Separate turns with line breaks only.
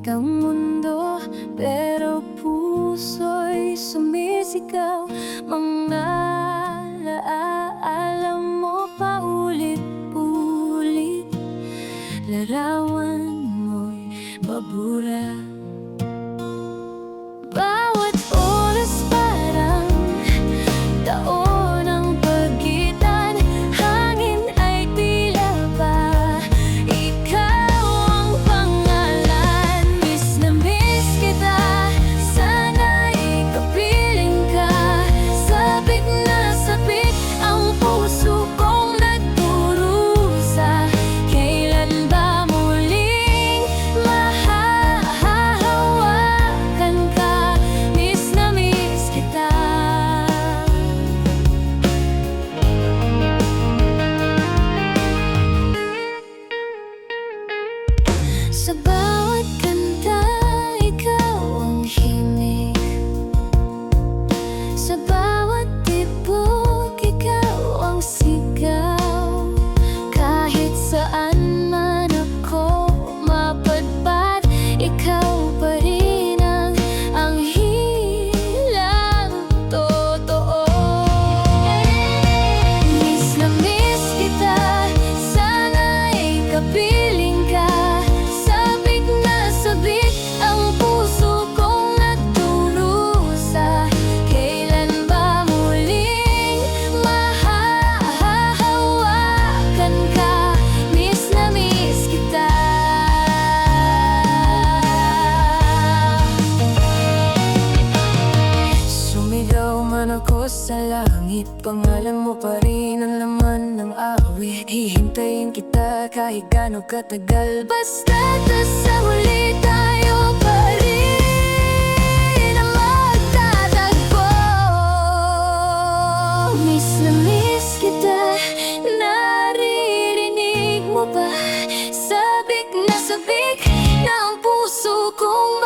tahimik ang mundo, pero puso'y sumisigaw. Mga alaala mo paulit-ulit, larawan mo'y pabura. Bawat oras parang taon ang pagitan, hangin ay tila ba ikaw ang pangalan. Miss na miss kita, sana'y kapiling ka. Sabik na sabik ang puso kong nagdurusa. Kailan ba muling mahahawakan ka? Miss na miss kita. Sa bawat kanta, ikaw ang himig. Sa bawat tibok, ikaw ang sigaw. Kahit saan man ako mapadpad, ikaw pa rin ang hilang totoo. Miss na miss kita, sana'y kapiling ka. Sabik na sabik ang puso kong nagdurusa. Kailan ba muling mahahawakan ka? Miss na miss kita. Sumigaw man ako sa langit, pangalan mo pa rin ang laman ng awit. Hihintayin kita kahit gaano katagal, basta't sa huli tayo pa rin ang magtatagpo. Miss na miss kita, naririnig mo ba? Sabik na sabik na ang puso kong